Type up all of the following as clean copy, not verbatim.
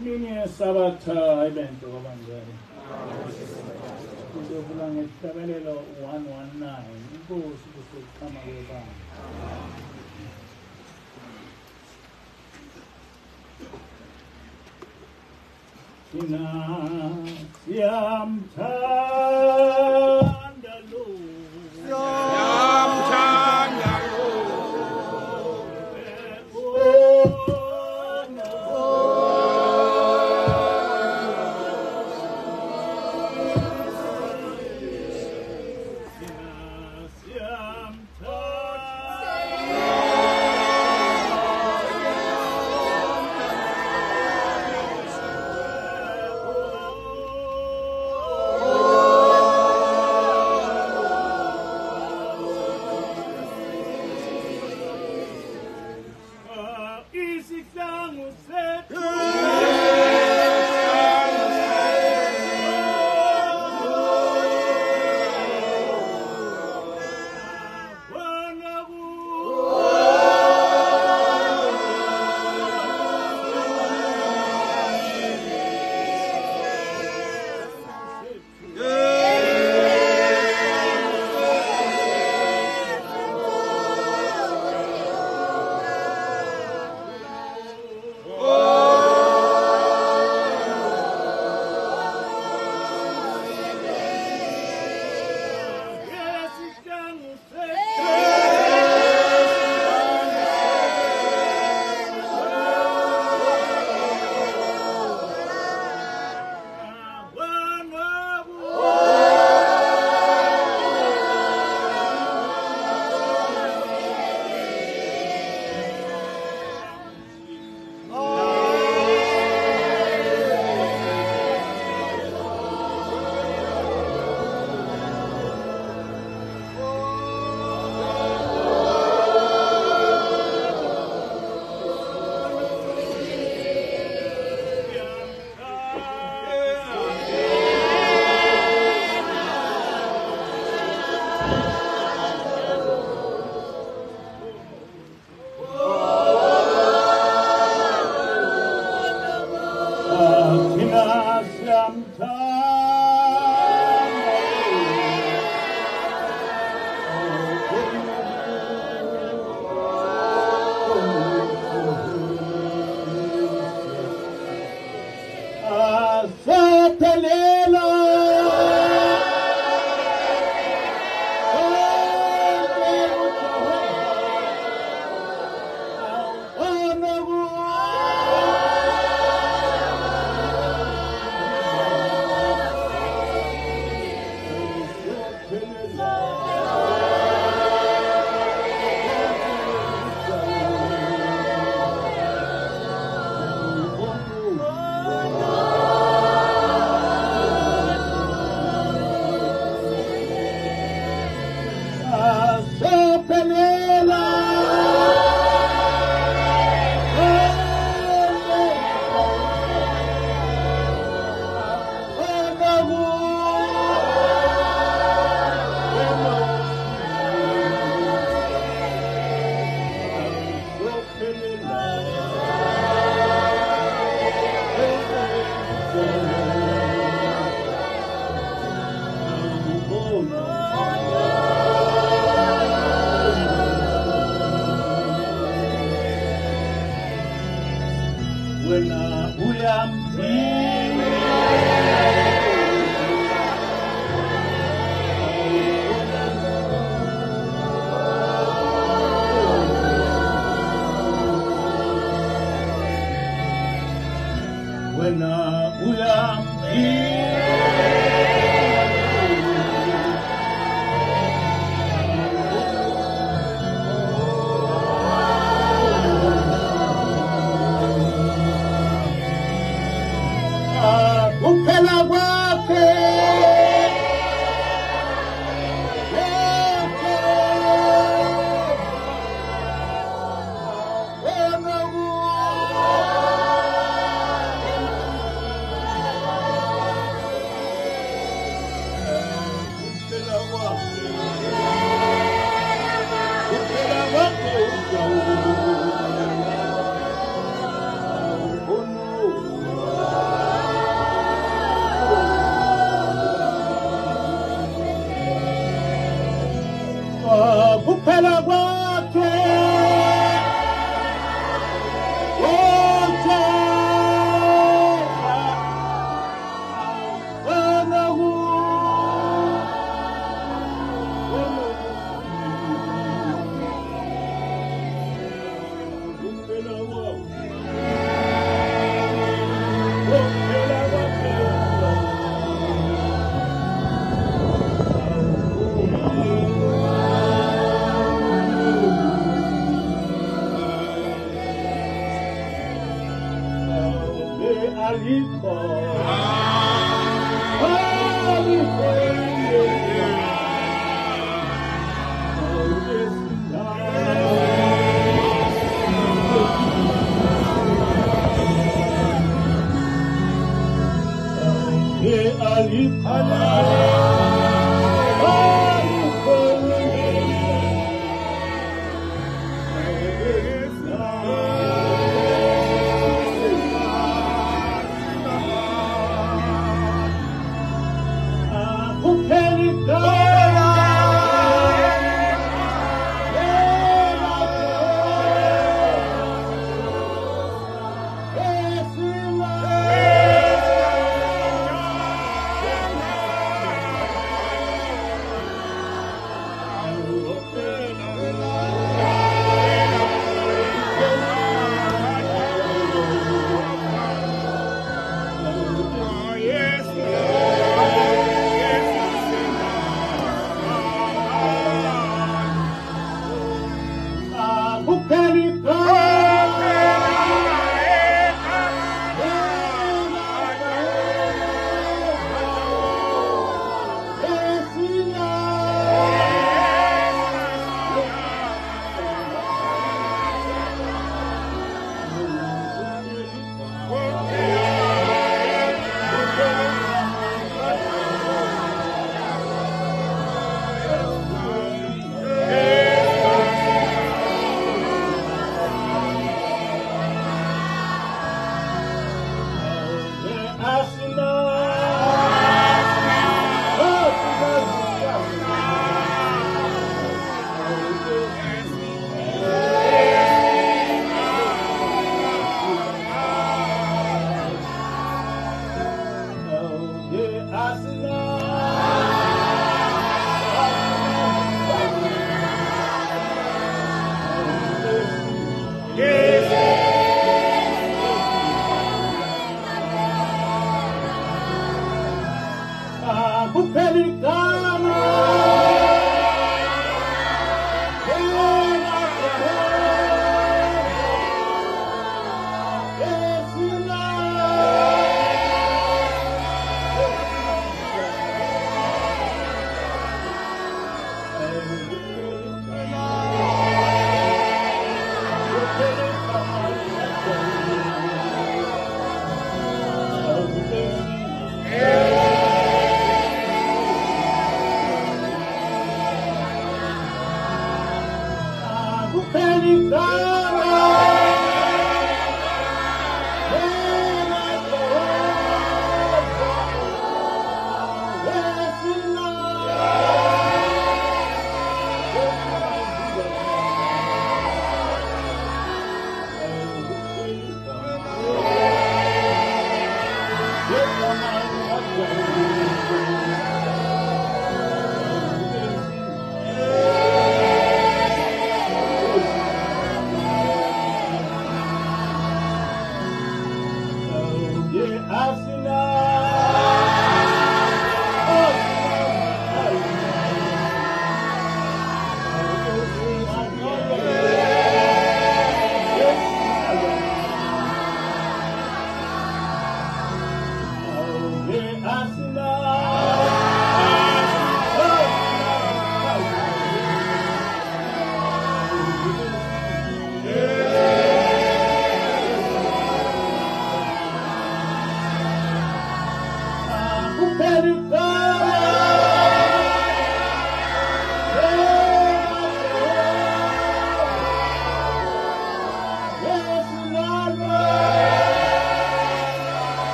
Mini Sabata evento Bandari. Kulang Tabello 119. Goes to come away back. Siam Chandalu. Siam Chandalu.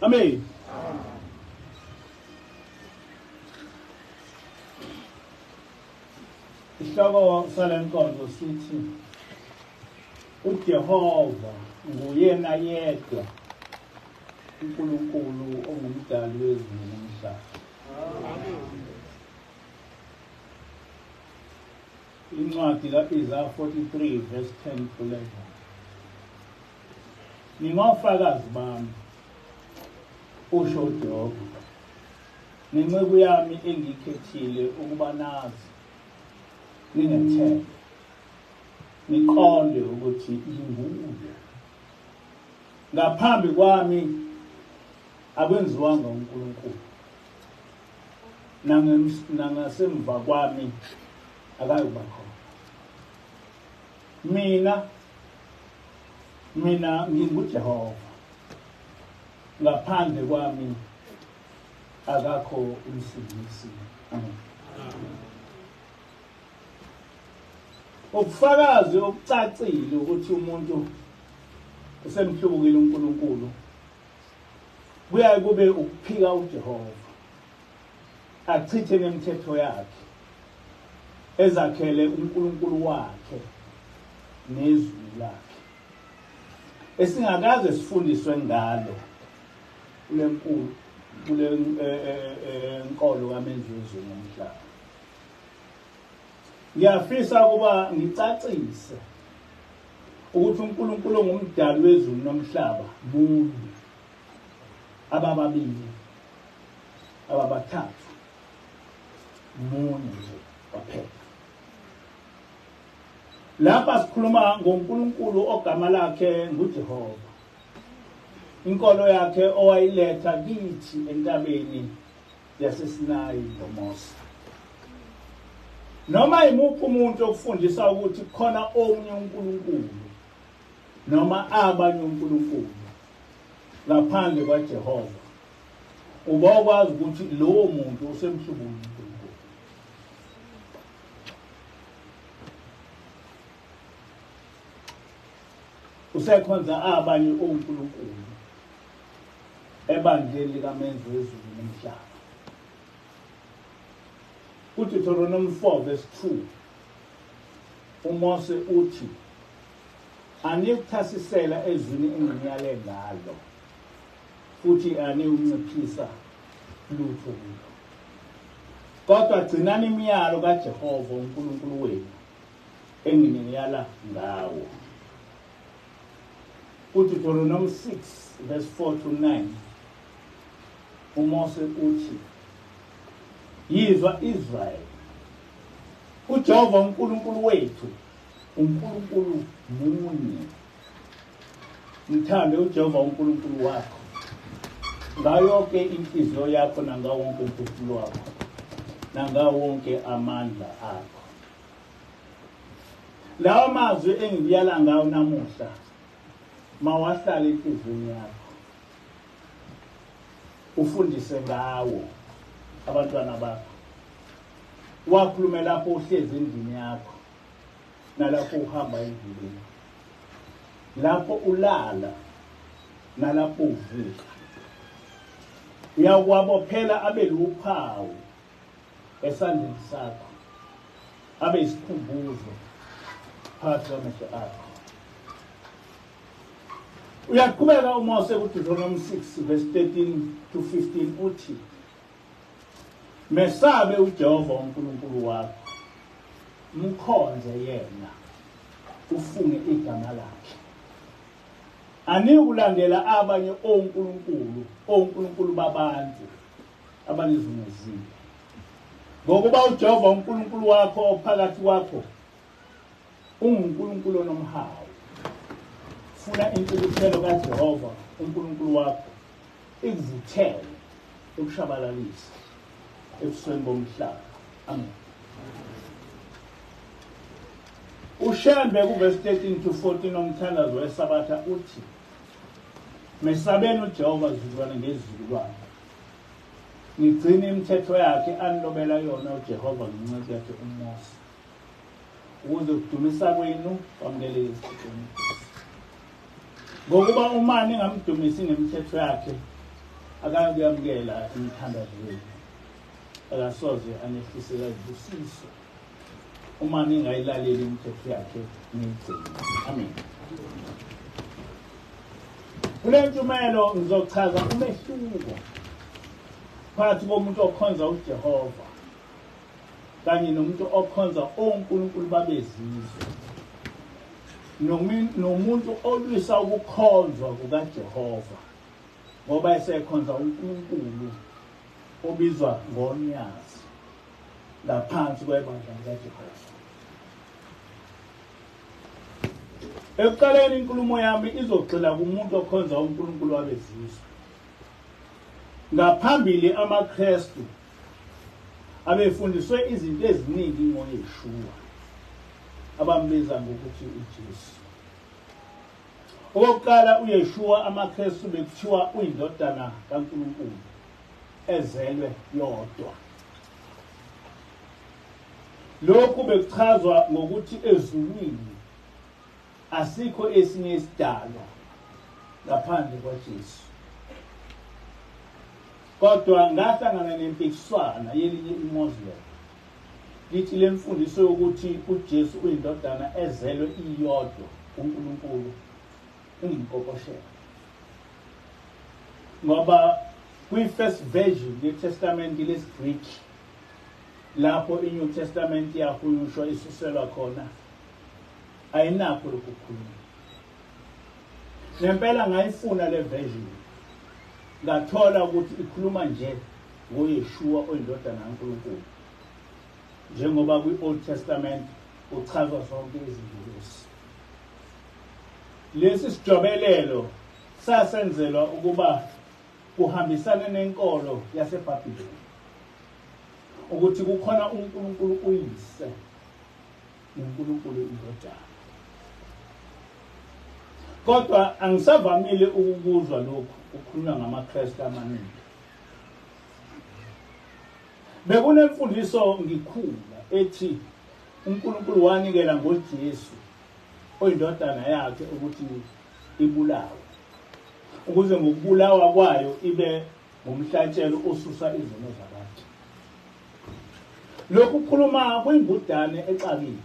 Amen. Isihloko salenkonzo sithi uJehova nguyena yedwa uNkulunkulu ongumdali wezulu nomhlaba. Incwadi kaIsaiah 43 verse 10 to 11. Ningofakazi bami usho uJehova, nenceku yami engikhethile ukuba nazi ningethembe niqonde ukuthi inguye. Ngaphambi kwami akwenziwanga uNkulunkulu, nangasemva kwami akayuba khona. Mina nginguJehova, ngaphandle kwami akakho umsindisi. Amen. Ubufakazi obucacile ukuthi umuntu usemhlukile uNkulunkulu kuyaye kube ukuphika uJehova, achithe nemithetho yakhe, ezakhele uNkulunkulu wakhe nezwi lakhe, esingakaze sifundiswe ngalo kule nkolo kaMenzi wezulu nomhlaba. Ngiyafisa ukuba ngicacise ukuthi uNkulunkulu ongumdali wezulu nomhlaba munye, abababili, ababathathu, munye nje kwaphela. Lapha sikhuluma ngoNkulunkulu ogama lakhe nguJehova, inkolo yakhe owayiletha kithi entabeni yaseSinayi ngoMose. Noma imuphi umuntu okufundisa ukuthi khona omunye uNkulunkulu noma abanye uNkulunkulu ngaphandle kwaJehova, uba ukwazi ukuthi lowo muntu usemhlubulu uNkulunkulu. Usekhonza abanye onkulunkulu ebandleni likaMenzi wezulu nomhlaba. UDeuteronomy 4 verse 2, uMose uthi, anikuthasisela ezwini enginyale ngalo, futhi aniwunciphisa lutho kulo. Kodwa gcinani imiyalo kaJehova uNkulunkulu wenu enginiyala ngawo. UDeuteronomy 6 verse 4 to 9, uMose uthi, yizwa Israyeli, uJehova uNkulunkulu wethu uNkulunkulu munye. Mthande uJehova uNkulunkulu wakho ngayo yonke inhliziyo yakho nangawo wonke umphefumulo wakho nangawo wonke amandla akho. Lawa mazwi engiyala ngawo namuhla mawahlala enhliziyweni yakho, ufundise ngawo abantwana bakho, wakhulume lapho uhlezi endlini yakho nalapho uhamba endleleni, lapho ulala nalapho uvuka. Uyakwabophela abe luphawu esandleni sakho, abe isikhumbuzo phakathi kwamehlo akho. Uyaqhubeka uMose kuDeuteronomy 6 verse 13 to 15 uthi, mesabe uJehova uNkulunkulu wakho, mkhonze yena, ufunge igama lakhe. Anikulandela abanye onkulunkulu babantu abanizungezile. Ngokuba uJehova uNkulunkulu wakho ophakathi kwakho unguNkulunkulu onomhawu. Funa intukuthelo kaJehova uNkulunkulu wakho ikuvuthele, ukushabalalisa ebusweni bomhlaba. Amen. Ushembe kuverse 13 to 14 omthandazo wesabatha uthi, mesabeni uJehova zizukulwane ngezizukulwane, nigcine imithetho yakhe anilobela yona uJehova ngencwadi yakhe uMose. ukuze ukudumisa kwenu kwamukeleke esitheni. Ngokuba uma ningamdumisi ngemithetho yakhe akakuyamukela imithandazo yenu, akasoze anehlisela izibusiso uma ningayilaleli imithetho yakhe niyigcine. Amen. Kule ntshumayelo ngizochaza umehluko phakathi komuntu okhonza uJehova kanye nomuntu okhonza onkulunkulu babezizwe, nomuntu olwisa ukukhonzwa kukaJehova ngoba esekhonza uNkulunkulu obizwa ngomnyazi ngaphansi kwebandla likaJehova. Ekuqaleni inkulumo yami izogxila kumuntu okhonza uNkulunkulu wabezizwe. Ngaphambili amaKristu abefundiswe izinto eziningi ngoYeshua abambiza ngokuthi uJesu. Okokuqala uYeshua amaKristu bekuthiwa uyindodana kaNkulunkulu ezelwe yodwa. Lokhu bekuchazwa ngokuthi ezulwini asikho esinye isidalwa ngaphandle kwaJesu. Kodwa ngahlangana nempikiswana yelinye iMuslim lithi lemfundiso yokuthi uJesu uyindodana ezelwe iyodwa uNkulunkulu ingimkokoshela. Ngoba kwi-first version yeTestament lesiGreek lapho iNew Testament yahunyushwa isuselwa khona ayinakho lokhu kukhuluma. Ngempela ngayifuna le version ngathola ukuthi ikhuluma nje ngoYeshua oyindodana kaNkulunkulu, njengoba kwi-Old Testament uchazwa zonke izinto lezi. Lesi sijobelelo sasenzelwa ukuba kuhambisane nenkolo yaseBhabhiloni ukuthi kukhona uNkulunkulu uyise noNkulunkulu indodana. Kodwa angisavamile ukukuzwa lokhu kukhulunywa ngamaKristu amaningi. Bekunemfundiso ngikhula ethi uNkulunkulu wanikela ngoJesu oyindodana yakhe ukuthi ibulawe, ukuze ngokubulawa kwayo ibe ngumhlatshelo osusa izono zabantu. Lokhu kukhuluma kwingudane exakile.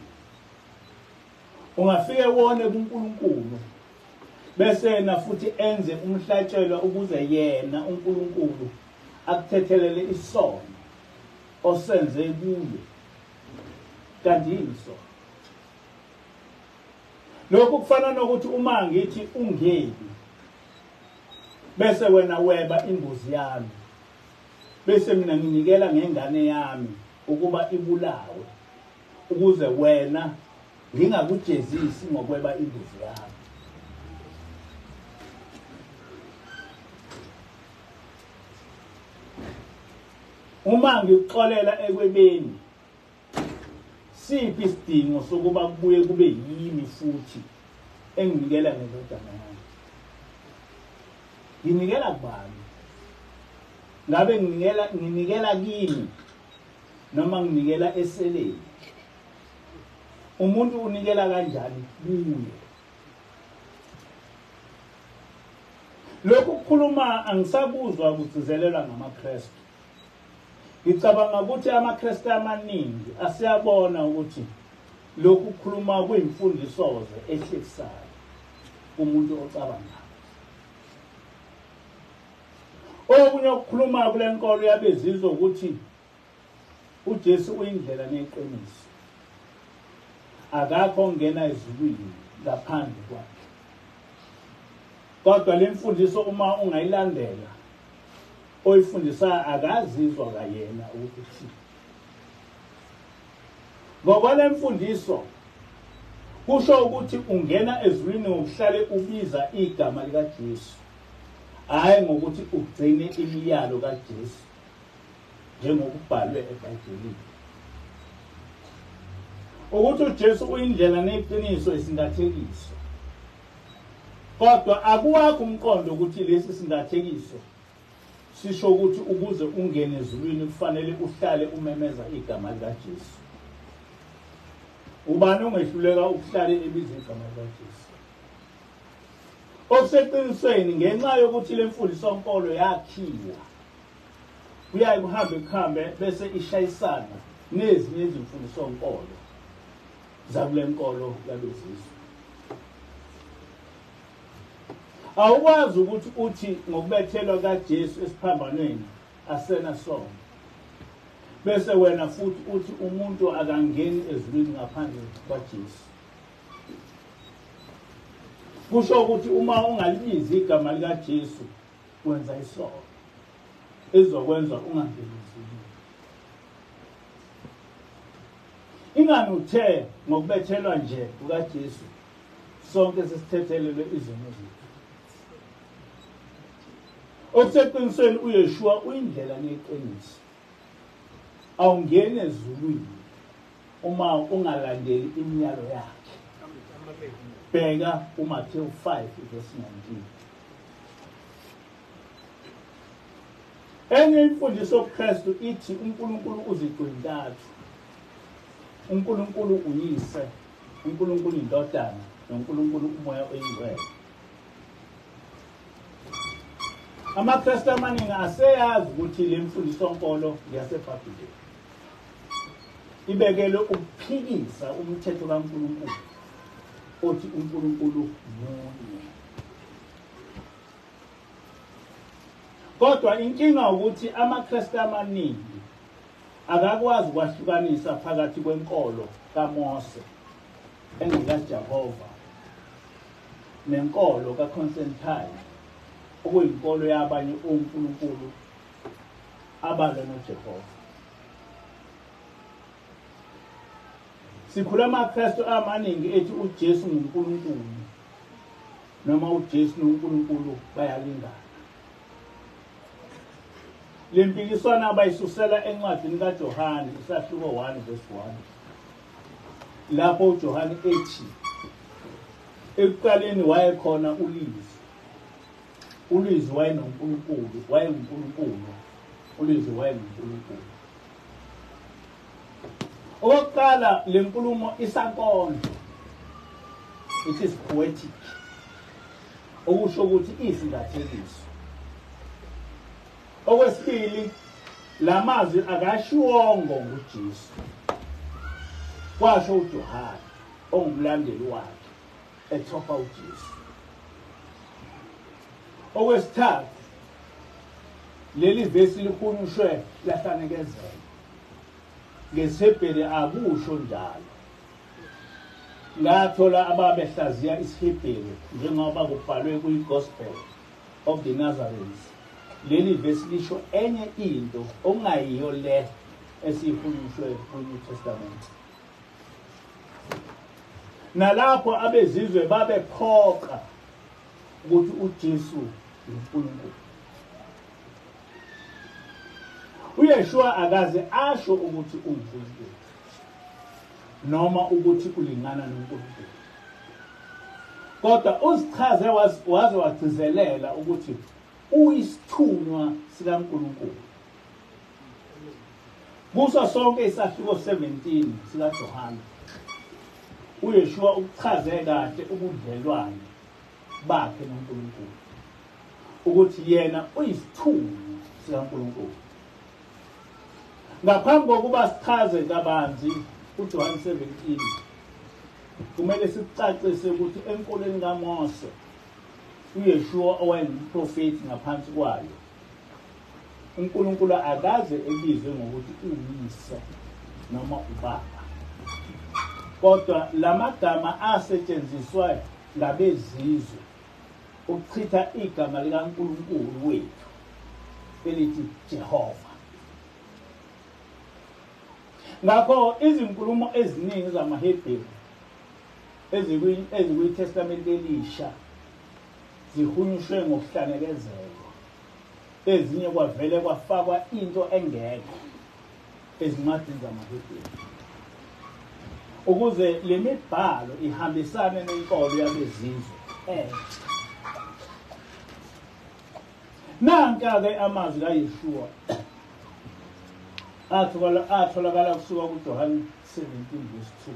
Ungafike wone kuNkulunkulu bese na futhi enze umhlatshelo ukuze yena uNkulunkulu akuthethelele isono osenze kuye. Kanti yini isono? Lokhu kufana nokuthi uma ngithi ungebi bese wena weba imbuzi yami bese mina nginikela ngengane yami ukuba ibulawe ukuze wena ngingakujezisi ngokweba imbuzi yami. Uma ngikuxolela ekwebeni siphi isidingo sokuba kubuye kube yimi futhi enginikela ngezodana yami? Nginikela kubani? Ngabe nginikela kimi noma nginikela eseleni? Umuntu unikela kanjani kuye? Lokhu kukhuluma angisabuzwa ukugcizelelwa ngamaKristu. Ngicabanga ukuthi amaKristu amaningi asiyabona ukuthi lokhu kukhuluma kuyimfundisoze ehlekisayo umuntu ocabangayo. Okunye okukhuluma kule nkolo yabezizwe ukuthi uJesu uyindlela neqiniso, akakho ongena ezulwini ngaphandle kwakhe. Kodwa le mfundiso uma ungayilandela oyifundisa akazizwa kayena ukuthi ngoba le mfundiso kusho ukuthi ungena ezulwini ngokuhlale ubiza igama likaJesu, hayi ngokuthi ugcine imiyalo kaJesu njengokubhalwe eBhayibhelini. Ukuthi uJesu uyindlela neqiniso isingathekiso. Kodwa akuwakho umqondo ukuthi lesi singathekiso sisho ukuthi ukuze ungene ezulwini kufanele uhlale umemeza igama likaJesu. Ubani ongehluleka ukuhlala ebiza igama likaJesu? Okuseqinisweni ngenxa yokuthi le mfundisonkolo yakhiwa kuyaye kuhambe bese ishayisana nezinye izimfundisonkolo zakule nkolo yabezizwe. Awukwazi ukuthi uthi ngokubethelwa kaJesu esiphambanweni asena sono, bese wena futhi uthi umuntu akangeni ezulwini ngaphandle kwaJesu. Kusho ukuthi uma ungalibizi igama likaJesu wenza isono ezokwenza ungangeni ezulwini. Ingani uthe ngokubethelwa nje kukaJesu sonke sesithethelelwe izono zethu? Okuseqinisweni uYeshua uyindlela neqiniso. Awungeni ezulwini uma ungalandeli imiyalo yakhe. Bheka uMathewu 5 verse 19. Enye imfundiso yoKristu ithi uNkulunkulu uzigcwintathu. uNkulunkulu uyise, uNkulunkulu indodana, noNkulunkulu umoya oyingcwele. AmaKristu amaningi aseyazi ukuthi le mfundisonkolo yaseBhabhiloni ibekelwe ukuphikisa umthetho kaNkulunkulu othi uNkulunkulu munye. Kodwa inkinga ukuthi AmaKristu amaningi akakwazi ukwahlukanisa phakathi kwenkolo kaMose engikaJehova nenkolo kaConstantine okuyinkolo yabanye onkulunkulu abalwa noJehova. Sikhuluma AmaKristu amaningi ethi uJesu nguNkulunkulu noma uJesu noNkulunkulu bayalingana. Le mpikiswano abayisusela encwadini kaJohane isahluko 1 verse 1. Lapho uJohane ethi ekuqaleni wayekhona ulizwi. Ulizwi wayeNoNkulunkulu, wayenguNkulunkulu. Ulizwi wayenguNkulunkulu. Okokuqala le nkulumo isankondlo. It is poetic. Okusho ukuthi isingathekiso. Okwesibili lamazwi akashiwongo nguJesu. Kwasho uJohane ongumlandeli wakhe ethopa uJesu. Okwesithathu leli vesi lihunyushwe lahlanekezela. NgesiHebheru akusho njalo. Ngathola ababehlaziya isiHebheru njengoba kubhalwe kwiGospel of the Nazarenes. Leli vesi lisho enye into ongayiyo le esihunyushwe kwiNew Testament. Nalapho abezizwe babephoqa ukuthi uJesu uNkulunkulu. uYeshua akaze asho ukuthi uNkulunkulu noma ukuthi ulingana noNkulunkulu. Kodwa uzichaze waze wagcizelela ukuthi uyisithunywa sikaNkulunkulu. Kuso sonke isahluko 17 sikaJohane uYeshua ukuchaze kahle ubudlelwano bakhe noNkulunkulu ukuthi yena uyisithunywa sikaNkulunkulu. Ngaphambi kokuba sichaze kabanzi uJohane 17 kumele sicacise ukuthi enkolweni kaMose uYeshua owayengumprofeti ngaphansi kwayo uNkulunkulu akaze ebizwe ngokuthi uyise noma ubaba. Kodwa lamagama asetshenziswa ngabezizwe ukuchitha igama likaNkulunkulu wethu elithi Jehova. Ngakho izinkulumo eziningi zamaHebheru ezikwiTestament elisha zihunyushwe ngokuhlanekezelwa. Ezinye kwavele kwafakwa into engekho ezincwadini zamaHebheru ukuze le mibhalo ihambisane nenkolo yabezizwe. Nanka-ke amazwi kaYeshua atholakala kusuka kuJohane 17 verse 2.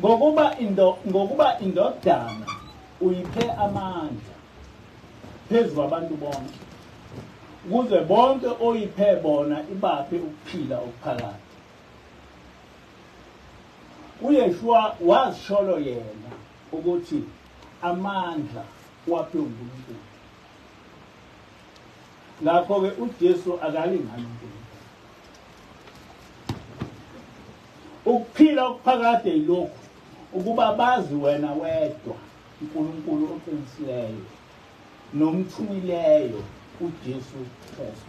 ngokuba indodana uyiphe amandla phezu kwabantu bonke, ukuze bonke oyiphe bona ibaphe ukuphila okuphakathi. uYeshua wazisholo yena ukuthi amandla waphe uNkulunkulu. Ngakho-ke uJesu akalingani uNkulunkulu. Ukuphila okuphakade yilokhu, ukuba bazi wena wedwa uNkulunkulu oqinisileyo nomthumileyo uJesu Kristu.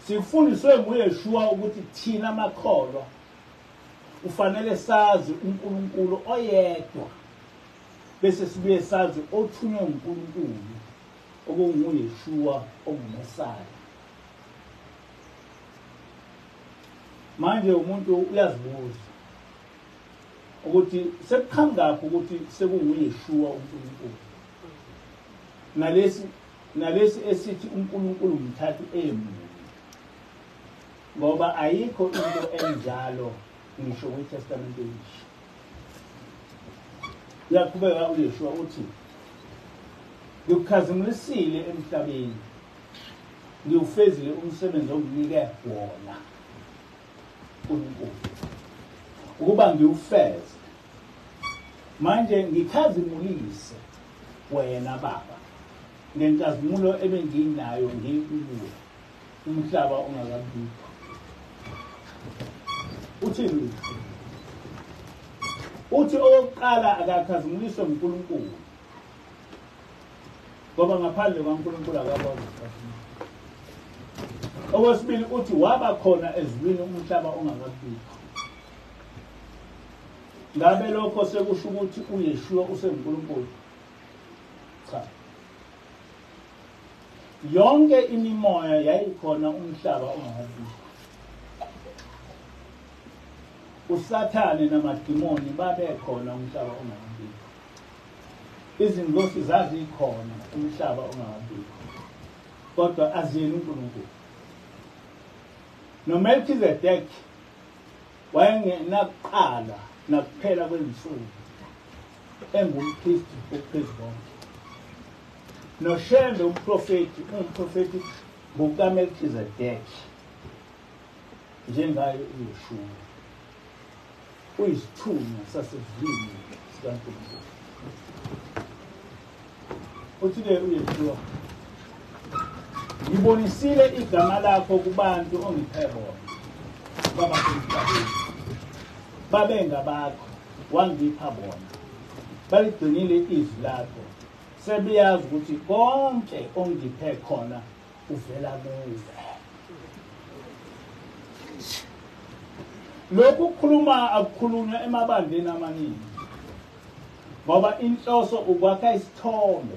Sifundiswe nguYeshua ukuthi thina makholwa ufanele sazi uNkulunkulu oyedwa, bese sibuye sazi othunywe uNkulunkulu okunguYeshua onguMesaya. Manje umuntu uyazibuza ukuthi sekukhangaphi ukuthi sekunguYeshua uNkulunkulu. Nalesi esithi uNkulunkulu umthathu emunye. Ngoba ayikho into enjalo ngisho kwiTestament elisha. Uyaqhubeka uYeshua uthi, ngikukhazimulisile emhlabeni, ngiwufezile umsebenzi onginike wona uNkulunkulu, ukuba ngiwufeze. Manje ngikhazimulise wena Baba ngenkazimulo ebenginayo ngikuwe umhlaba ungakabikho. Uthini? Uthi okokuqala akakhazimuliswe uNkulunkulu, ngoba ngaphandle kwaNkulunkulu akaboni. Okwesibili uthi waba khona ezulwini umhlaba ongakabikho. Ngabe lokho sekusho ukuthi uYeshua usenguNkulunkulu? Cha. Yonke imimoya yayikhona umhlaba ongakabikho. uSathane namadimoni babekhona umhlaba ongakabikho. Izingosi zazikhona umhlaba ongakabikho, kodwa aziyeni uNkulunkulu. noMelchizedeki wayengenakuqala nakuphela kwensuku, engumpristi ophezu konke. noShembe umprofeti ungumprofeti ngokaMelchizedeki, njengayo uYeshua uyisithunywa sasezulwini sikaNkulunkulu. Uthi-ke uYeshua, ngibonisile igama lakho kubantu ongiphe bona babasemhlabeni, babengabakho wangipha bona, baligcinile izwi lakho, sebeyazi ukuthi konke ongiphe khona uvela kuwe. Lokhu kukhuluma akukhulunywa emabandleni amaningi, ngoba inhloso ukwakha isithombe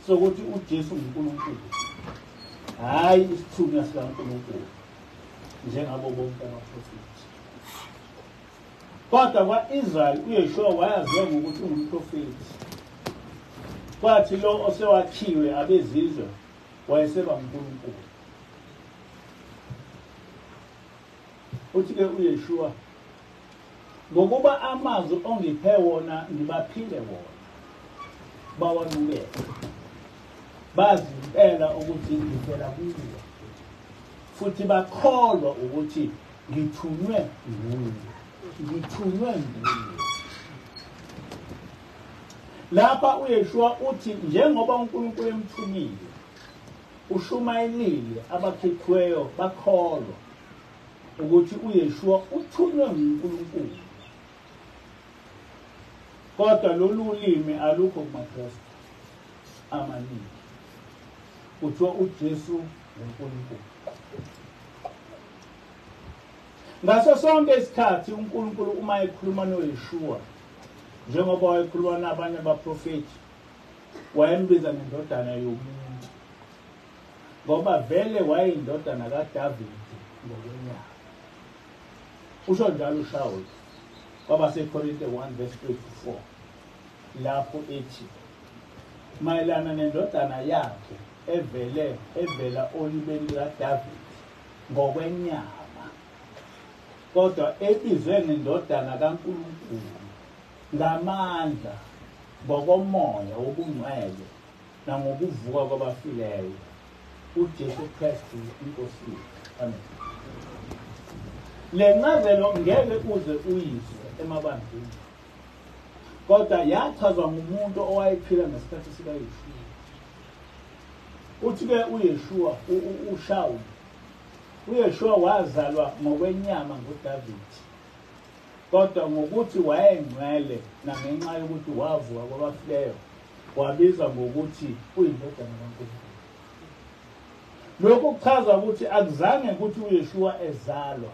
sokuthi uJesu nguNkulunkulu, hayi isithunywa sikaNkulunkulu njengabo bonke abaprofethi. Kodwa kwa-Israyeli uYeshua wayaziwa ngokuthi ungumprofethi, kwathi lo osewakhiwe abezizwe wayeseba uNkulunkulu. Uthi-ke uYeshua, ngokuba amazwi ongiphe wona ngibaphile wona, bawanukele, bazi impela ukuthi ngivela kuwe, futhi bakholwa ukuthi ngithunywe nguwe. Lapha uYeshua uthi njengoba uNkulunkulu emthumile, ushumayelile abakhethiweyo bakholwa ukuthi uYeshua uthunywe nguNkulunkulu. Kodwa lolu limi alukho kumaKristu amaningi, kuthiwa uJesu nguNkulunkulu. Ngaso sonke isikhathi uNkulunkulu uma ekhuluma noYeshua, njengoba wayekhuluma nabanye abaprofethi, wayembiza ngendodana yomuntu, ngoba vele wayeyindodana kaDavide ngokwenyama. Usho njalo uShawuli kwabaseKorinte 1:24, lapho ethi mayelana nendodana yakhe evela olibeni likaDavide ngokwenyama, kodwa ebizwe ngendodana kaNkulunkulu ngamandla ngokomoya wobungcwele nangokuvuka kwabafileyo uJesu Kristu inkosi yethu. Amen. Le ncazelo ngeke uze uyizwe emabandleni, kodwa yachazwa ngumuntu owayephila ngesikhathi sikaYeshua. Uthi-ke uYeshua, uShawuli, uYeshua wazalwa ngokwenyama nguDavidi, kodwa ngokuthi wayengcwele nangenxa yokuthi wavuka kwabafileyo wabizwa ngokuthi uyindodana kaNkulunkulu. Lokhu kuchaza ukuthi akuzange ukuthi uYeshua ezalwa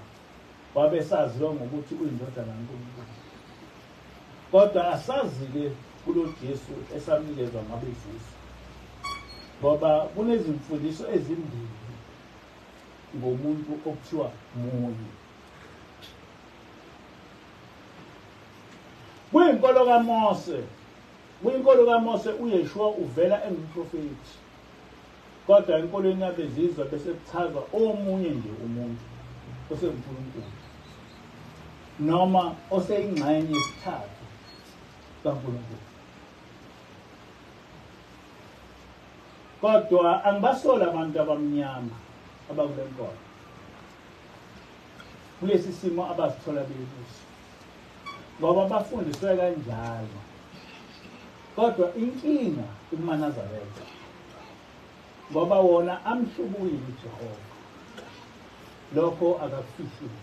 wabe saziwa ngokuthi uyindodana kaNkulunkulu, kodwa asazile kulo Jesu esamnikezwa ngabeZizwe, ngoba kunezimfundiso ezimbili ngomuntu okuthiwa munye. Kuyinkolo kaMose uYeshua uvela engumprofethi, kodwa enkolweni yabeZizwe bese kuchazwa omunye nje umuntu osenguNkulunkulu noma oseyingxenye yesithathu kaNkulunkulu. Kodwa angibasola abantu abamnyama abakule nkolo kulesi simo abazithola bekuso, ngoba bafundiswe kanjalo. Kodwa inkinga kumaNazaretha, ngoba wona amhlubuyile uJehova, lokho akakufihli.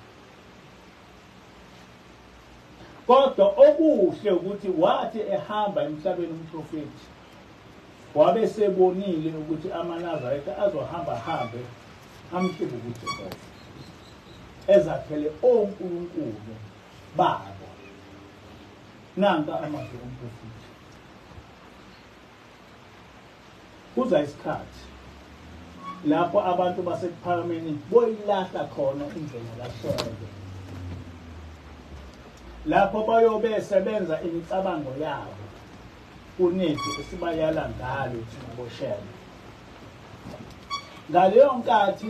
Kodwa okuhle ukuthi wathi ehamba emhlabeni umprofethi wabe sebonile ukuthi amaNazaretha azohamba hambe amhlebuke uJehova, ezakhele onkulunkulu babo. Nanka amazwi omprofethi. Kuza isikhathi lapho abantu basekuphakameni boyilahla khona indlela kaShembe, lapho bayobe sebenza imicabango yabo kunethi esibayala ngalo thina boShembe. Ngaleyo nkathi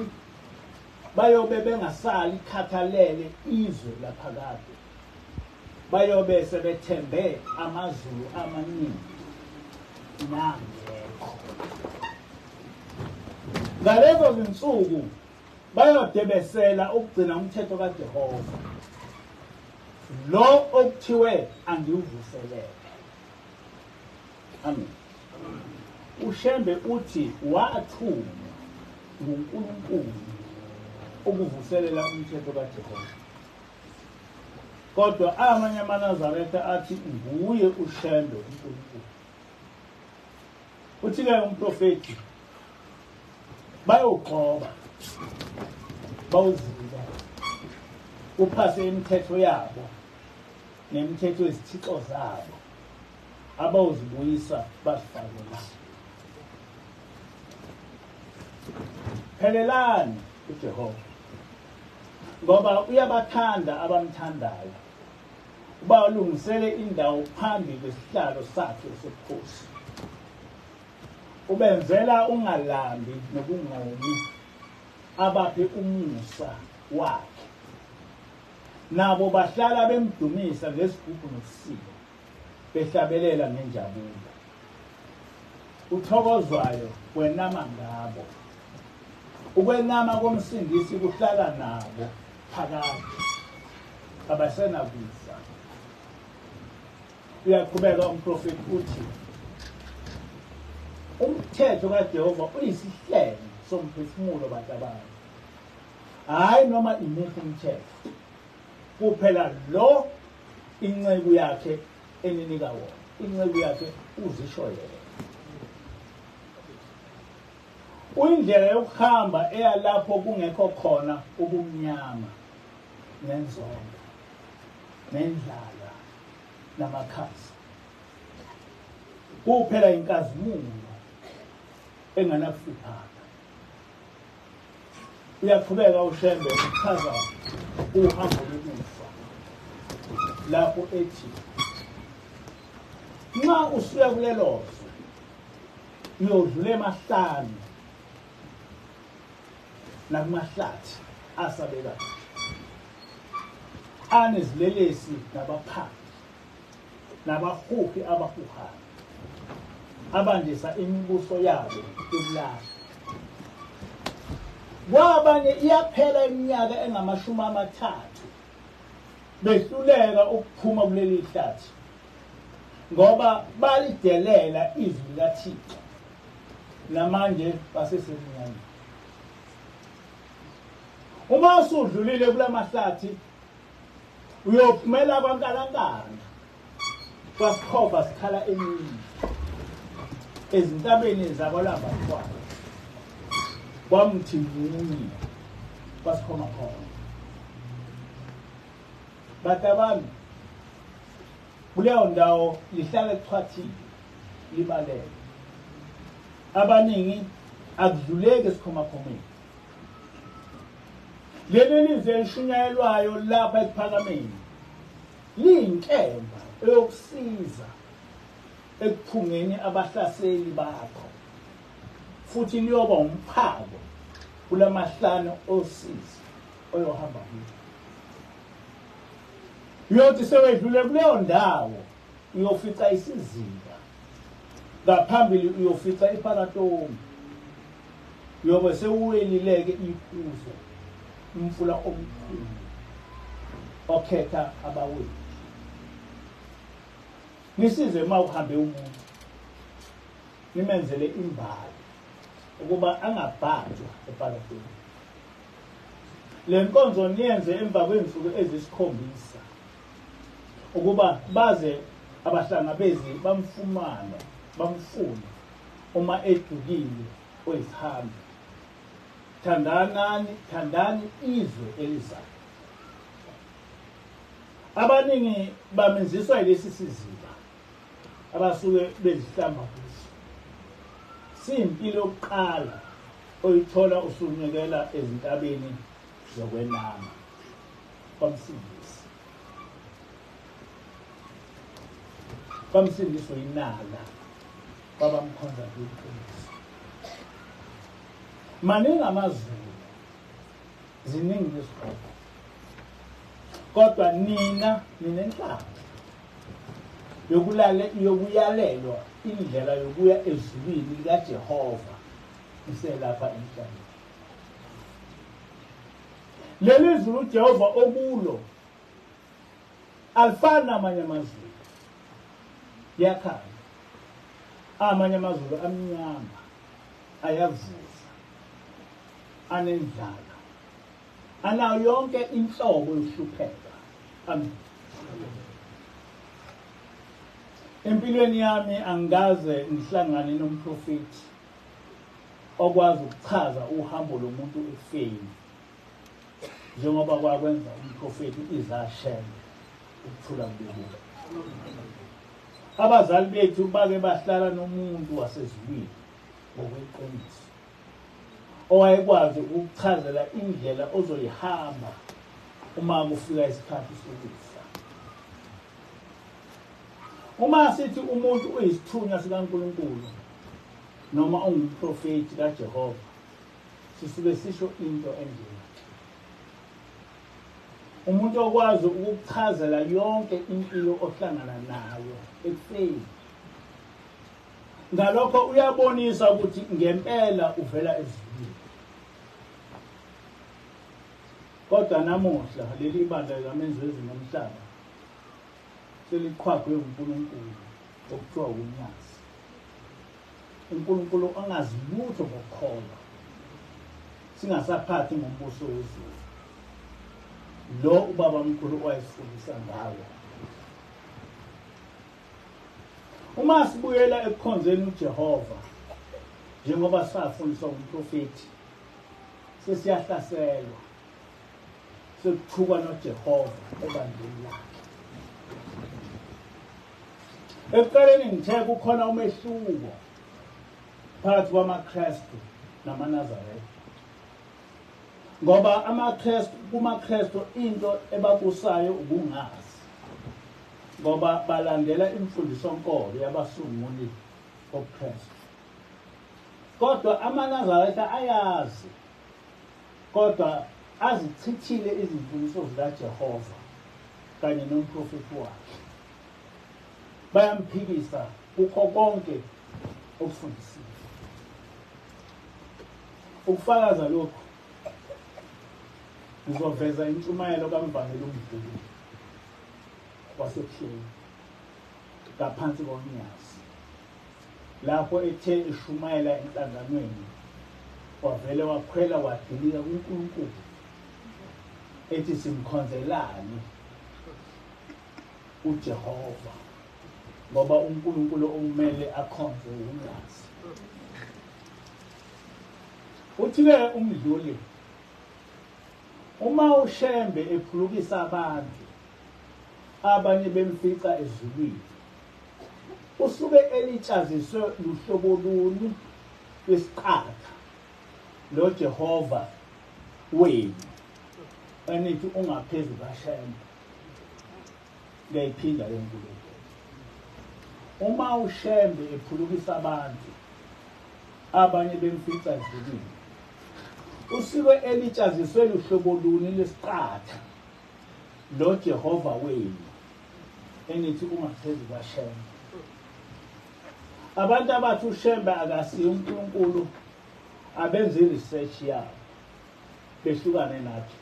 bayobe bengasali khathalele izwe laphakade, bayobe sebethembe amazulu amaningi nangekho. Ngalezo zinsuku bayodebesela ukugcina umthetho kaJehova, lo okuthiwe angiwuvuselele. Amen. uShembe uthi wathunywa nguNkulunkulu ukuvuselela umthetho kaJehova. Kodwa amanye amaNazaretha athi nguye uShembe uNkulunkulu. Uthi-ke umprofethi bayogxoba bawuzila uphase imithetho yabo nemithetho yezithixo zabo abawuzibuyisa basifake la. Phelelani uJehova ngoba uyabathanda abamthandayo, ubalungisele indawo phambi kwesihlalo sakhe sobukhosi. Ubenzela ungalambi nokungomi, abaphe umusa wakhe. Nabo bahlala bemdumisa ngesigubhu nosiko, behlabelela ngenjabulo. Uthokozwayo wenama ngabo, ukwenama komsindisi kuhlala nabo phakathi, abasenakufa. Uyaqhubeka umprofeti uthi umthetho kaJehova uyisihlenge somphefumulo batabani, hayi noma imiphi umthetho, kuphela lo inceku yakhe eninika wona, inceku yakhe uzishoyele. Uyindlela yokuhamba eya lapho kungekho khona ubumnyama nenzondo nendlala namakhazi, kuphela inkazimulo enganakufiphanga. Uyaqhubeka uShembe ukuchaza uhambo lokufa lapho ethi nxa usuya kulelo zwe uyodlula emahlanu nakumahlathi asabekayo, anezilelesi nabaphansi nabahuhi abahuhayo abandisa imibuso yabo yokulahla. Kwabanye iyaphela iminyaka engama-30 behluleka ukuphuma kuleli hlathi ngoba balidelela izwi likaThixo namanje basesemnyameni. Uma usudlulile kulamahlathi uyophumela kwaNkalankala kwaSikhova sikhala emini ezintabeni zakwaLambaqwayo kwaMthimuni kwaSikhomakhona. Batabami kuleyo ndawo lihlala ekuchwathile libalele. Abaningi akudluleki eSikhomakhomeni. Leli lizwe elishunyayelwayo lapha ekuphakameni liyinkemba eyokusiza ekuphungeni abahlaseli bakho futhi liyoba umphako kulamahlanu osizi oyohamba kuyo. Uyothi sewedlule kuleyo ndawo uyofica isizinda, ngaphambili uyofica iParatomu, uyobe sewuwelileke iphuzo umfula omkhulu okhetha abaweli. Nisize uma uhambe umuntu nimenzele imbali ukuba angabhajwa eParatomu. Le nkonzo niyenze emva kwensuku ezi7 ukuba baze abahlangabezi bamfune uma edukile oyisihambi. Thandani izwe elizayo. Abaningi bamenziswa yilesi siziba abasuke bezihlamba kuso. Siyimpilo yokuqala oyithola usunyekela ezintabeni zokwenama kwamsindisi. Kwamsindisi uyinala kwabamkhonza kwiqiniso. Maningi amazulu, ziningi izikhobo, kodwa nina ninenhlanhla yokuyalelwa indlela yokuya ezulwini likaJehova iselapha emhlabeni. Leli zulu uJehova okulo alifani namanye amazulu. Yakhanya amanye amazulu amnyama ayavuza, anendlala, anayo yonke inhlobo yokuhlupheka. Amen. Empilweni yami angikaze ngihlangane nomprofeti okwazi ukuchaza uhambo lomuntu efeni njengoba kwakwenza umprofeti iZashele ukuthula kubekulo. Abazali bethu bake bahlala nomuntu wasezulwini ngokweqiniso owayekwazi ukuchazela indlela ozoyihamba uma kufika isikhathi sokufa. Uma sithi umuntu uyisithunywa sikaNkulunkulu noma ungumprofeti kaJehova sisuke sisho into enjena. Umuntu okwazi ukuchazela yonke impilo ohlangana nayo ekufeni. Ngalokho uyabonisa ukuthi ngempela uvela ezulwini. Kodwa namuhla leli bandla lamenzi wezulu nomhlaba seliqhwagwe uNkulunkulu okuthiwa uNyasi. uNkulunkulu angazi lutho ngokukholwa, singasaphathi ngombuso wezulu lo ubaba omkhulu wayefundisa ngawo. Uma sibuyela ekukhonzeni uJehova njengoba safundiswa umprofeti, sesiyahlaselwa, sekuthukwa noJehova ebandleni lakhe. Ekuqaleni ngithe kukhona umehluko phakathi kwamaKristu namaNazaretha, ngoba kumaKristu into ebabusayo ubungazi, ngoba balandela imfundisonkolo yabasunguli boKristu. Kodwa amaNazaretha ayazi, kodwa azichithile izimfundiso zikaJehova kanye nomprofeti wakhe bayamphikisa kukho konke okufundisiwe. Ukufakaza lokhu ngizoveza intshumayelo kaMvangeli uMdluli wasePhini ngaphansi konyazi, lapho ethe eshumayela enhlanganweni wavele wakhwela wadilika kuNkulunkulu ethi simkhonzelani uJehova ngoba uNkulunkulu okumele akhonzwe unyazi. Uthi-ke uMdluli, uma uShembe ephulukisa abantu abanye bemfica ezulwini, usuke elitshaziswe luhlobo luni lwesiqatha lo Jehova wenu enithi ungaphezu kaShembe? Ngiyayiphinda le nkulumo. Uma uShembe ephulukisa abantu abanye bemfica ezulwini, usuke elitshaziswe luhlobo luni lwesiqatha lo Jehova wenu enithi ungaphezu kaShembe? Abantu abathi uShembe akasiyo uNkulunkulu abenze research yabo behlukane nathi,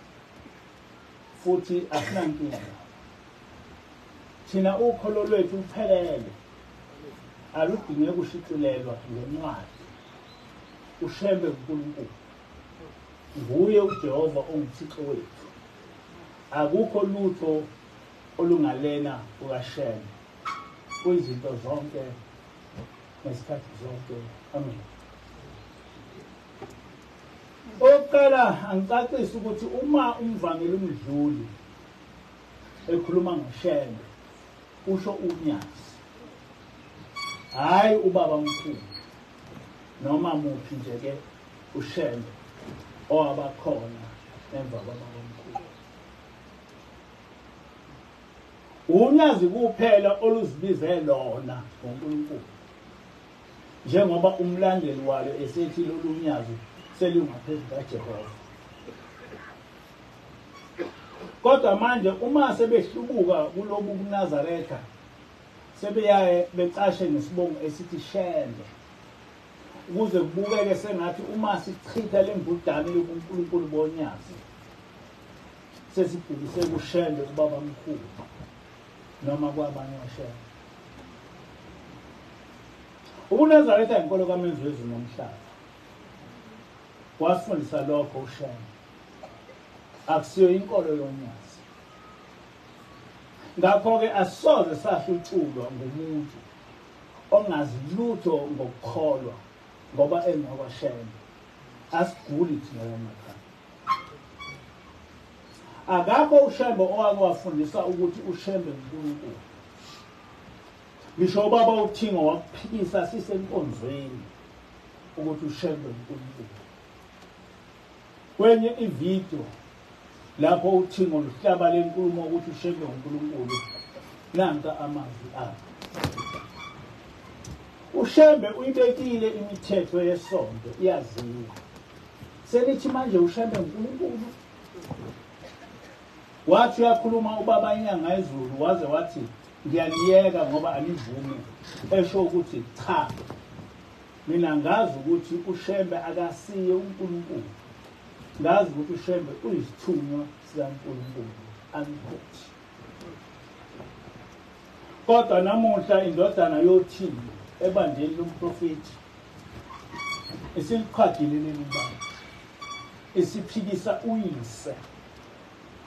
futhi asinankinga. Thina ukholo lwethu uphelele, aludinge kushicilelwa ngencwadi. uShembe uNkulunkulu, nguye uJehova onguThixo wethu. Akukho lutho olungalena kukaShembe kuyizinto zonke ngesikhathi zonke. Amen. Oqala angicacise ukuthi uma uMvangeli uMdluli ekhuluma ngoShembe usho unyazi, hayi ubaba omkhulu noma muphi nje ke uShembe owabakhona emva kwababa omkhulu. Unyazi kuphela oluzibize lona ngoNkulunkulu, njengoba umlandeli walo esethi lolu nyazi selungaphezu kaJehova. Kodwa manje uma sebehlubuka kulobu kuNazaretha, sebeyaye becashe nesibongo esithi Shembe, ukuze kubukeke sengathi uma sichitha le mbudane yobuNkulunkulu bonyazi sesibhekise kuShembe ubaba omkhulu noma kwabanye oShembe. UNazaretha inkolo kaMenzi wezulu nomhlaba wasifundisa lokho uShembe, akusiyo inkolo yonyazi. Ngakho-ke asoze sahluculwa ngumuntu ongazi lutho ngokukholwa ngoba engakwaShembe. Asiguli thina lamakhaya. Akakho uShembe owake wafundisa ukuthi uShembe uNkulunkulu. Ngisho ubaba uThingo wakuphikisa sisenkonzweni ukuthi uShembe uNkulunkulu. Kwenye ivideo lapho uThingo luhlaba lenkulumo ukuthi uShembe uNkulunkulu, nanka amazwi akhe. uShembe uyibekile imithetho yesonto iyaziwa. Selithi manje uShembe uNkulunkulu. Wathi uyakhuluma ubaba inyanga ezulu waze wathi ngiyaliyeka ngoba anivume, esho ukuthi cha, mina ngazi ukuthi uShembe akasiye uNkulunkulu. Ngazi ukuthi uShembe uyisithunywa sikaNkulunkulu. Unquote. Kodwa namuhla indodana yoThini ebandleni lomprofeti isiliqhadile leli bandla, isiphikisa uyise,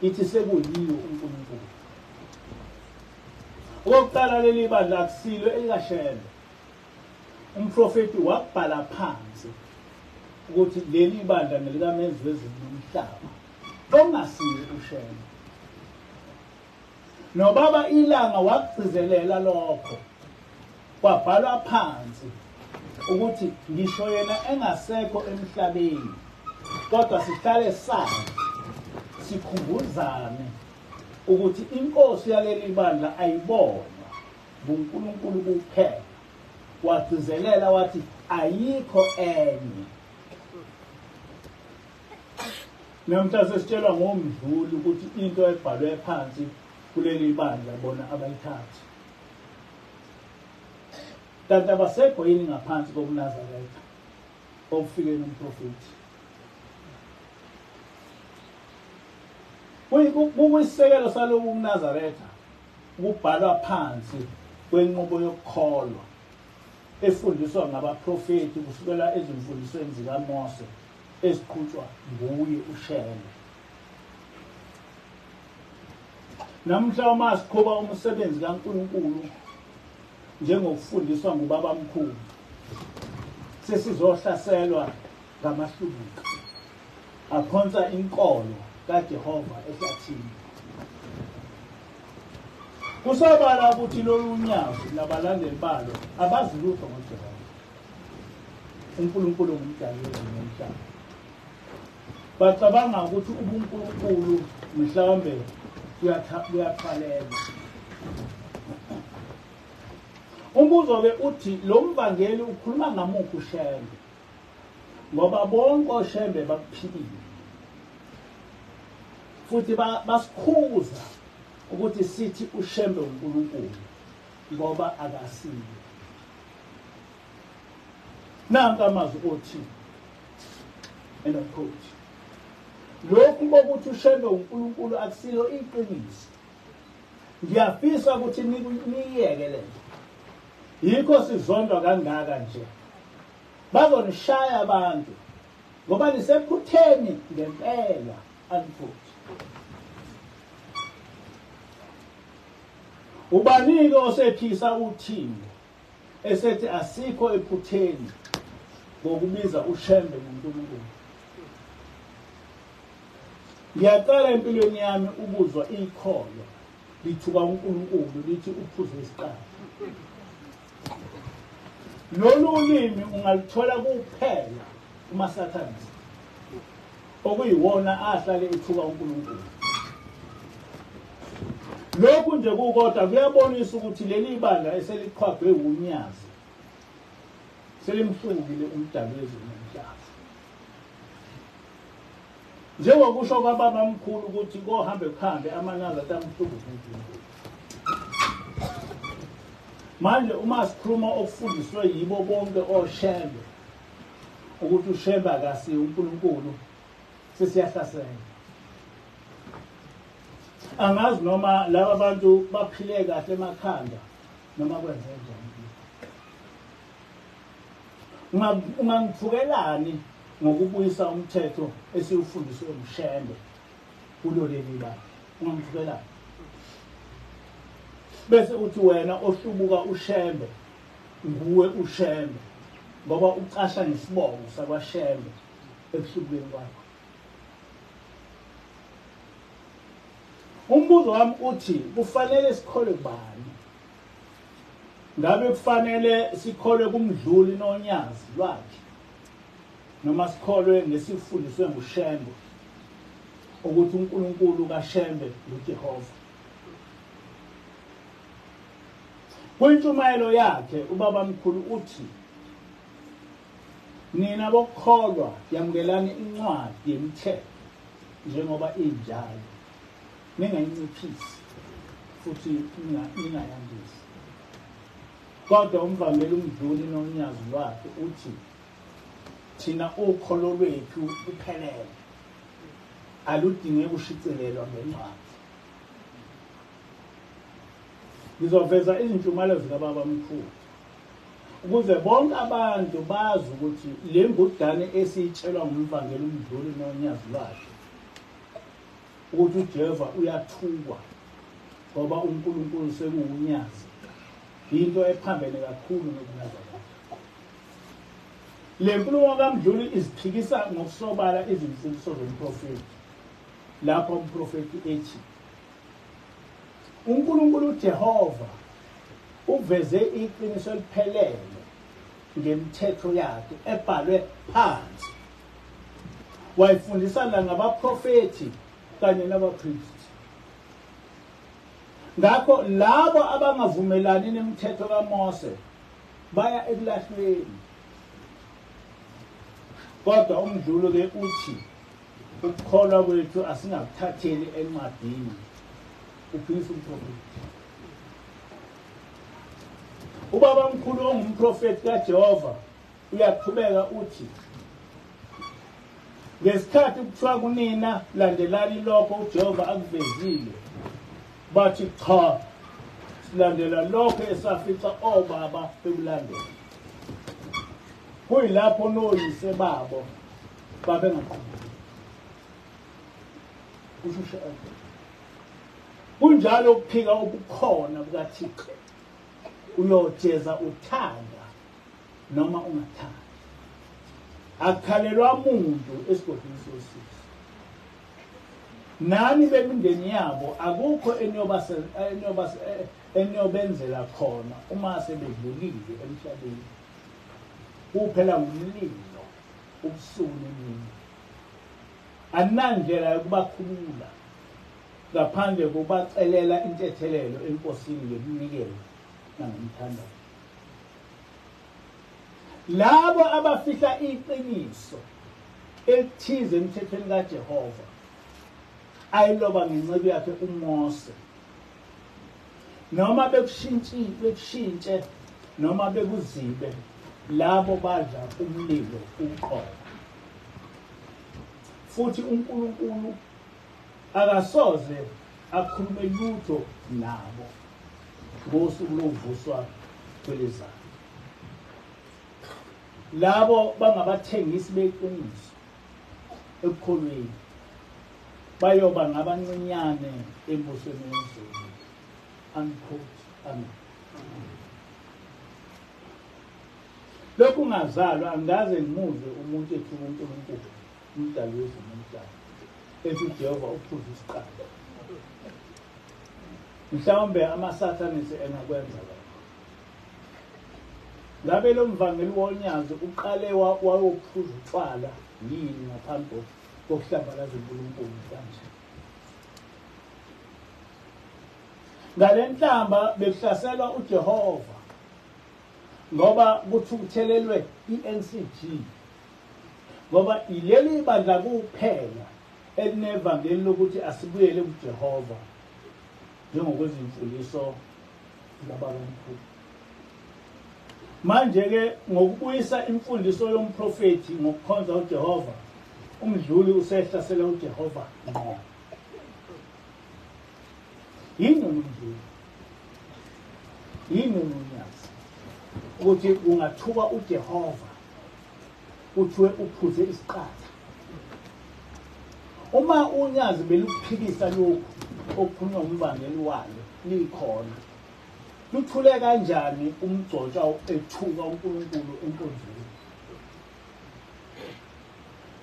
ithi sekuyiyo uNkulunkulu. Okokuqala leli bandla akusilo elikaShembe. Umprofeti wabhala phansi ukuthi leli bandla nelikaMenzi wezulu nomhlaba ongasiyo uShembe. Nobaba ilanga wakugcizelela lokho, kwabhalwa phansi ukuthi ngisho yena engasekho emhlabeni, kodwa sihlale sazi sikhumbuzane ukuthi inkosi yaleli bandla ayibonwa nguNkulunkulu kuphela. Wagcizelela wathi ayikho enye. Namhla sesitshelwa ngoMdluli ukuthi into ebhalwe phansi kuleli bandla bona abayithathi. Kanti abasekho yini ngaphansi kobuNazaretha obufike nomprofethi? Kuyisisekelo salobu buNazaretha kubhalwa phansi kwenqubo yokukholwa efundiswa ngabaprofeti kusukela ezimfundisweni zikaMose eziqhutshwa nguye uShembe. Namhla uma siqhuba umsebenzi kaNkulunkulu njengokufundiswa ngubabamkhulu, sesizohlaselwa ngamahlubuka akhonza inkolo kaJehova ehlathini. Kusobala ukuthi lolu nyawo nabalandeli balo abazi lutho ngoJehova. uNkulunkulu ngumdali womhlaba. Bacabanga ukuthi ubuNkulunkulu mhlawumbe kuyaphalela. Umbuzo-ke uthi lo mvangeli ukhuluma ngamuphi uShembe? Ngoba bonke oShembe bakuphilile. Futhi basikhuza ukuthi sithi uShembe uNkulunkulu ngoba akasiyo. Nanka amazwi othi quote, lokhu kokuthi uShembe uNkulunkulu akusilo iqiniso. Ngiyafisa ukuthi niyeke lento. Yikho sizondwa kangaka nje. Bazonishaya abantu ngoba nisephutheni ngempela unquote. Ubanike osephisa uThixo esethi asikho ephutheni ngokubiza uShembe uNkulunkulu. Ngiyaqala empilweni yami ukuzwa ikholo lithuka uNkulunkulu lithi uphuze isiqalo. Lolu ulimi ungalithola kuphela kumaSathane okuyiwona ahlale ethuka uNkulunkulu. Lokhu nje kukodwa kuyabonisa ukuthi leli bandla eseliqhwagwe unyazi selimhlungile umdali wezulu nomhlaba. Njengokusho kwababa omkhulu ukuthi kohambe kuhambe amanazatha amhlungu uNkulunkulu. Manje uma sikhuluma okufundiswe yibo bonke oShembe ukuthi uShembe akasiyo uNkulunkulu sesiyahlasela. Angazi noma laba bantu baphile kahle emakhanda noma kwenze njani. Ungangithukelani ngokubuyisa umthetho esiwufundiswe uShembe kulo leli la. Ungangithukelani. Bese uthi wena ohlubuka uShembe nguwe uShembe ngoba ucasha nesibongo sakwaShembe ekuhlubukeni kwakho. Umbuzo wami uthi kufanele sikhole kubani? Ngabe kufanele sikholwe kumdluli nonyazi lwakhe noma sikholwe ngesifundiswe nguShembe ukuthi uNkulunkulu kaShembe uJehova? Kwintshumayelo yakhe ubaba mkhulu uthi nina bokukholwa yamukelani incwadi yemithetho njengoba injalo. Ningayinciphisi futhi ningayandisi. Kodwa umvangeli umdluli nonyazi lwakhe uthi thina ukholo lwethu uphelele aludinge kushicilelwa ngencwadi. Ngizoveza izintshumayelo zikababa mkhulu ukuze bonke abantu bazi ukuthi le ngudane esiyitshelwa ngumvangeli umdluli nonyazi lwakhe ukuthi uJehova uyathukwa ngoba uNkulunkulu sekuwunyazi into ephambene kakhulu nokunazakala. Le nkulumo kaMdluli iziphikisa ngokusobala izimfundiso zomprofeti lapho umprofeti ethi uNkulunkulu uJehova uveze iqiniso eliphelele ngemithetho yakhe ebhalwe phansi. Wayifundisa ngabaprofeti kanye nabapristi. Ngakho labo abangavumelani nemithetho kaMose baya ekulahlweni. Kodwa umdluli-ke uthi ukukholwa kwethu asingakuthatheli encwadini uphikisa umprofeti. Ubaba mkhulu ongumprofeti kaJehova uyaqhubeka uthi, ngesikhathi kuthiwa kunina landelani lokho uJehova akuvezile, bathi cha, silandela lokho esafica obaba bekulandela. Kuyilapho noyise babo babengaqhubeki. Kunjalo ukuphika obukhona bukaThixo, uyojeza uthanda noma ungathanda. Akhalelwa muntu esigodini sosisi. Nani bemindeni yabo akukho eniyobenzela khona uma sebedlulile emhlabeni. Kuphela ngumlilo ubusuku nemini. Anandlela yokubakhulula ngaphandle kokubacelela intethelelo enkosini ngeminikelo nangomthandazo. Labo abafihla iqiniso elithize emthethweni kaJehova ayiloba ngenceku yakhe uMose, noma bekushintshe noma bekuzibe, labo badla umlilo uqobo. Futhi uNkulunkulu akasoze akhulume lutho nabo ngosuku lokuvuswa kwelizana. Labo bangabathengisi beqiniso ekukholweni, bayoba ngabancinyane embusweni wezulu. Unquote. Amen. Lokhu ngazalwa angaze ngimuzwe umuntu ethuka uNkulunkulu, umdali wezulu nomhlaba, ethi uJehova uphuza isiqalo. Mhlawumbe amasathanisi engakwenza lokho. Ngabe lo mvangeli wonyazi uqale wayophuza utshwala yini ngaphambi kokuhlambalaza uNkulunkulu kanje? Ngale nhlamba bekuhlaselwa uJehova ngoba kuthukuthelelwe iNCG, ngoba ileli bandla kuphela elinevangeli lokuthi asibuyele kuJehova njengokwezimfuliso zababamkhulu. Manje-ke ngokubuyisa imfundiso yomprofeti ngokukhonza uJehova, umdluli usehlasela uJehova ngqo. Yini umdluli? Yini unyazi? Ukuthi ungathuka uJehova kuthiwe uphuze isiqatha. Uma unyazi belukuphikisa lokhu okukhulunywa umvangeli walo likhona, luthule kanjani umgcotshwa ethuka uNkulunkulu enkonzweni?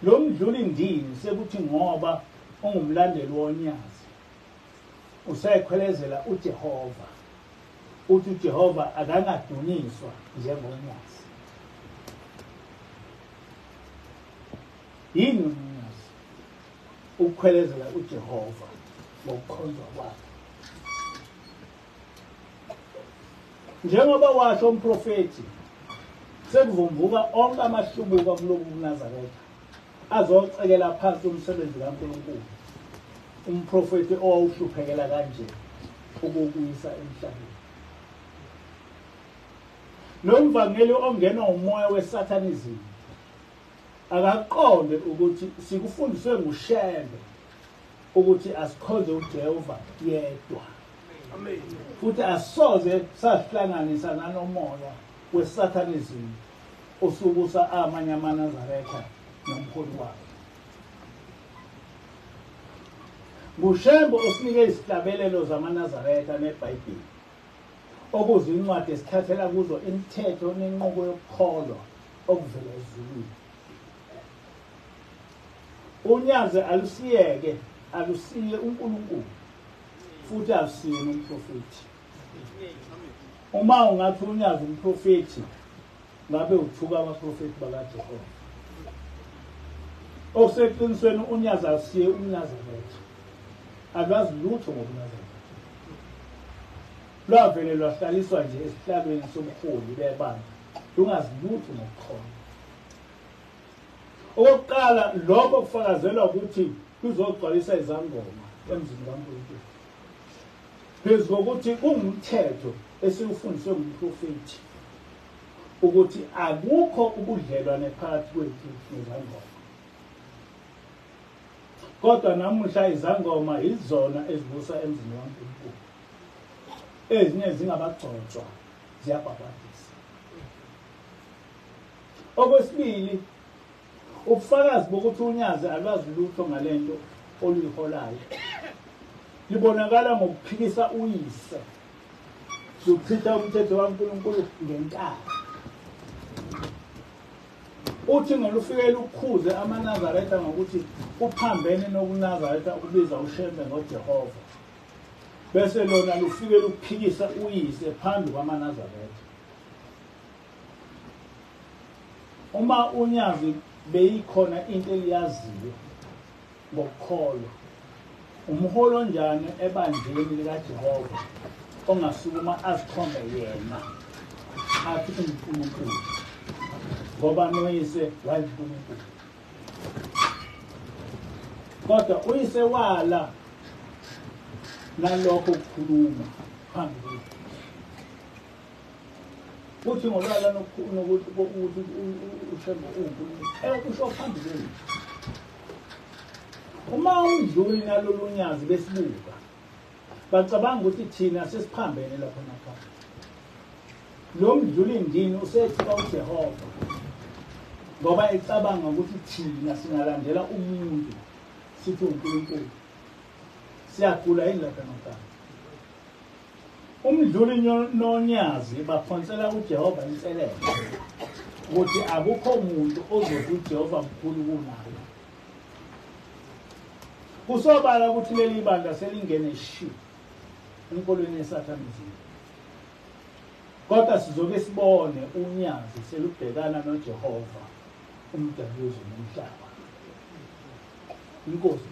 Lo mdluli ndini sekuthi ngoba ungumlandeli wonyazi usekhwelezela uJehova, uthi uJehova akangadunyiswa njengonyazi. Yini unyazi? Ukukhwelezela uJehova ngokukhonzwa kwakhe. Njengoba washo umprofeti, sekuvumbuka onke amahlubuka kulobu buNazaretha azocekela phansi umsebenzi kaNkulunkulu, umprofeti owawuhluphekela kanje ukubuyisa emhlabeni. Lo mvangeli ongenwa umoya weSatanism akaqonde ukuthi sikufundiswe nguShembe ukuthi asikhonze uJehova yedwa. Amen. Futhi asoze sahlanganisa nanomoya weSatanism osukusa amanye amaNazaretha nomholi wakhe. nguShembe osinike izihlabelelo zamaNazaretha neBhayibheli, okuzincwadi esithathela kuzo imithetho nenqubo yokukholwa okuvela ezulwini. Unyaze alusiye uNkulunkulu futhi alusiye nomprofeti. Uma ungathi unyaze umprofeti, ngabe uthuka abaprofeti bakaJehova. Okuseqinisweni unyaze alusiye uNazaretha, alwazi lutho ngobuNazaretha. Lwavele lwahlaliswa nje esihlalweni sobuholi bebandla, lungazi lutho ngokukholwa. Okokuqala, lokho kufakazelwa ukuthi kuzogcwalisa izangoma emzini kaNkulunkulu. phezu kokuthi ungumthetho esiwufundiswe ngumprofethi ukuthi akukho ubudlelwane phakathi kwethu nezangoma. Kodwa namuhla izangoma izona ezibusa emzini waNkulunkulu. Ezinye zingabagcotshwa ziyabhabhadisa. Okwesibili, ubufakazi bokuthi unyazi alwazi lutho ngalento oluyiholayo libonakala ngokuphikisa uyise lokuchitha umthetho kaNkulunkulu ngenkani. Uthi ngolufike lukhuze amaNazaretha ngokuthi uphambene nokuNazaretha ukubiza uShembe ngoJehova, bese lona lufike luphikisa uyise phambi kwamaNazaretha. Uma unyazi beyikhona into eliyaziyo ngokukholwa, umholo njani ebandleni likaJehova ongasukuma azikhombe yena athi uNkulunkulu, ngoba noyise wayeNkulunkulu. Kodwa uyise wala nalokho ukukhuluma phambi kwethu. Uthi ngolwala nokuthi uShembe uNkulunkulu kusho phambi kwethu. Uma umdluli nalolu nyazi besibuka bacabanga ukuthi thina sesiphambene lapho nakhona. Lo mdluli ndini usethiwa uJehova ngoba ecabanga ukuthi thina singalandela umuntu sithi uNkulunkulu. Siyagula yini lapha nakhona? Umdluli nonyazi baphonsela uJehova inselelo ukuthi akukho umuntu ozothi uJehova mkhulu kunaye. Kusobala ukuthi leli bandla selingene shi enkolweni yesathanizmu. Kodwa sizoke sibone unyazi selubhekana noJehova umdali wezulu nomhlaba. Inkosi